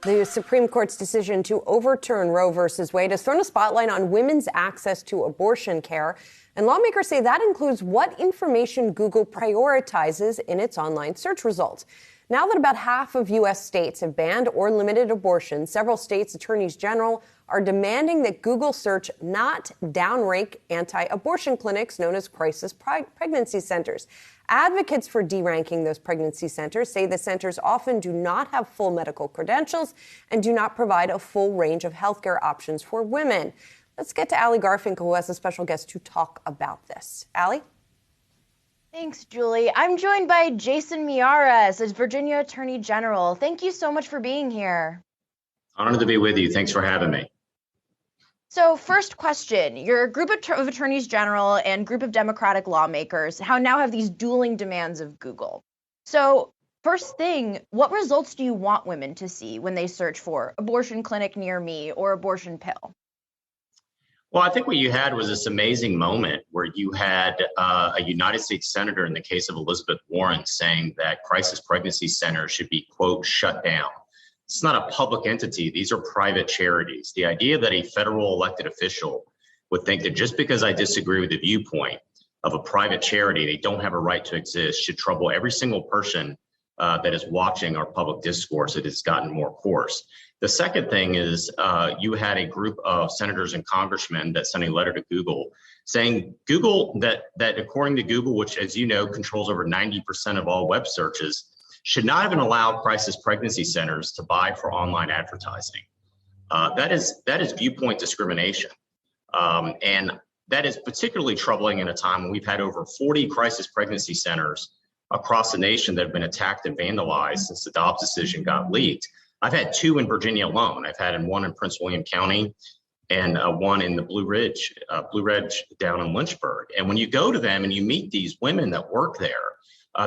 The Supreme Court's decision to overturn Roe versus Wade has thrown a spotlight on women's access to abortion care. And lawmakers say that includes what information Google prioritizes in its online search results. Now that about half of U.S. states have banned or limited abortion, several states' attorneys general are demanding that Google search not downrank anti-abortion clinics known as crisis pregnancy centers. Advocates for deranking those pregnancy centers say the centers often do not have full medical credentials and do not provide a full range of healthcare options for women. Let's get to Allie Garfinkle, who has a special guest to talk about this. Allie? Thanks, Julie. I'm joined by Jason Miyares, as Virginia Attorney General. Thank you so much for being here. Honored to be with you. Thanks for having me. So first question, your group of attorneys general and group of Democratic lawmakers now have these dueling demands of Google. So first thing, what results do you want women to see when they search for abortion clinic near me or abortion pill? Well, I think what you had was this amazing moment where you had a United States Senator in the case of Elizabeth Warren saying that crisis pregnancy centers should be, quote, shut down. It's not a public entity. These are private charities. The idea that a federal elected official would think that just because I disagree with the viewpoint of a private charity, they don't have a right to exist should trouble every single person that is watching our public discourse. It has gotten more coarse. The second thing is you had a group of senators and congressmen that sent a letter to Google saying Google that according to Google, which, as you know, controls over 90% of all web searches, should not even allow crisis pregnancy centers to buy for online advertising. That is viewpoint discrimination. And that is particularly troubling in a time when we've had over 40 crisis pregnancy centers across the nation that have been attacked and vandalized since the DOBBS decision got leaked. I've had two in Virginia alone. I've had one in Prince William County and one in the Blue Ridge down in Lynchburg. And when you go to them and you meet these women that work there,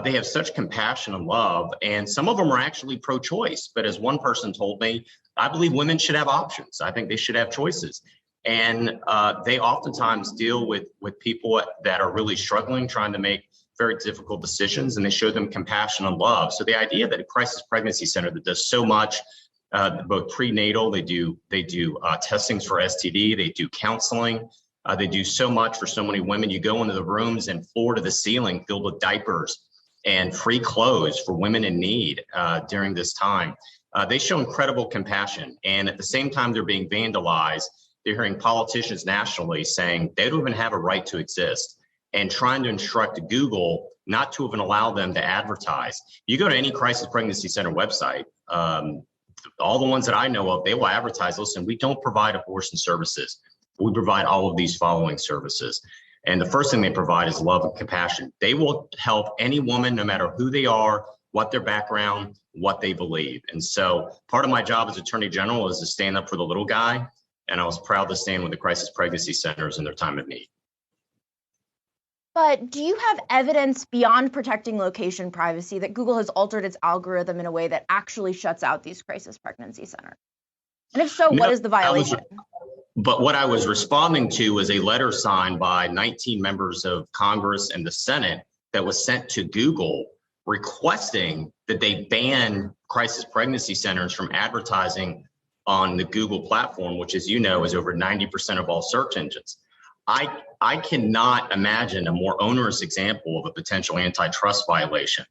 they have such compassion and love, and some of them are actually pro-choice. But as one person told me, I believe women should have options. I think they should have choices. And they oftentimes deal with people that are really struggling, trying to make very difficult decisions, and they show them compassion and love. So the idea that a crisis pregnancy center that does so much, both prenatal, they do testings for STD, they do counseling, they do so much for so many women. You go into the rooms and floor to the ceiling filled with diapers and free clothes for women in need during this time. They show incredible compassion. And at the same time they're being vandalized, they're hearing politicians nationally saying they don't even have a right to exist and trying to instruct Google not to even allow them to advertise. You go to any crisis pregnancy center website, all the ones that I know of, they will advertise, listen, we don't provide abortion services. We provide all of these following services. And the first thing they provide is love and compassion. They will help any woman, no matter who they are, what their background, what they believe. And so part of my job as Attorney General is to stand up for the little guy. And I was proud to stand with the crisis pregnancy centers in their time of need. But do you have evidence beyond protecting location privacy that Google has altered its algorithm in a way that actually shuts out these crisis pregnancy centers? And if so, what is the violation? But what I was responding to was a letter signed by 19 members of Congress and the Senate that was sent to Google requesting that they ban crisis pregnancy centers from advertising on the Google platform, which, as you know, is over 90% of all search engines. I cannot imagine a more onerous example of a potential antitrust violation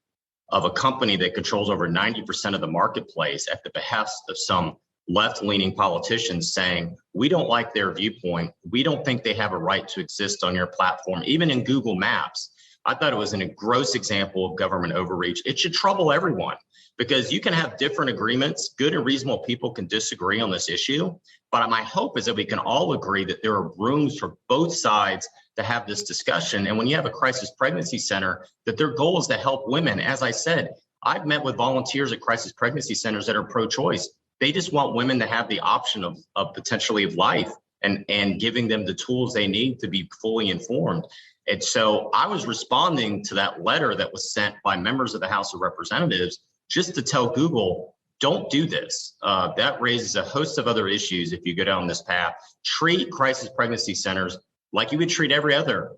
of a company that controls over 90% of the marketplace at the behest of some left-leaning politicians saying, we don't like their viewpoint. We don't think they have a right to exist on your platform, even in Google Maps. I thought it was a gross example of government overreach. It should trouble everyone because you can have different agreements. Good and reasonable people can disagree on this issue. But my hope is that we can all agree that there are rooms for both sides to have this discussion. And when you have a crisis pregnancy center, that their goal is to help women. As I said, I've met with volunteers at crisis pregnancy centers that are pro-choice. They just want women to have the option of potentially of life and giving them the tools they need to be fully informed. And so I was responding to that letter that was sent by members of the House of Representatives just to tell Google, don't do this. That raises a host of other issues if you go down this path. Treat crisis pregnancy centers like you would treat every other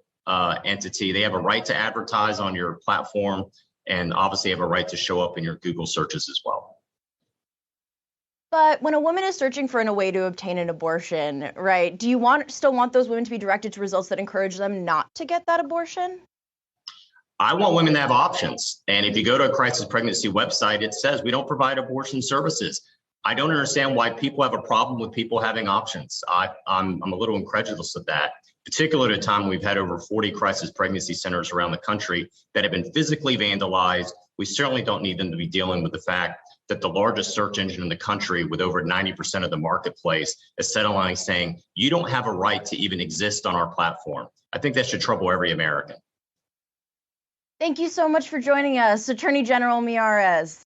entity. They have a right to advertise on your platform and obviously have a right to show up in your Google searches as well. But when a woman is searching for a way to obtain an abortion, right, do you still want those women to be directed to results that encourage them not to get that abortion? I want women to have options. And if you go to a crisis pregnancy website, it says we don't provide abortion services. I don't understand why people have a problem with people having options. I'm a little incredulous of that, particularly at a time we've had over 40 crisis pregnancy centers around the country that have been physically vandalized. We certainly don't need them to be dealing with the fact that the largest search engine in the country with over 90% of the marketplace is suddenly saying, you don't have a right to even exist on our platform. I think that should trouble every American. Thank you so much for joining us, Attorney General Miyares.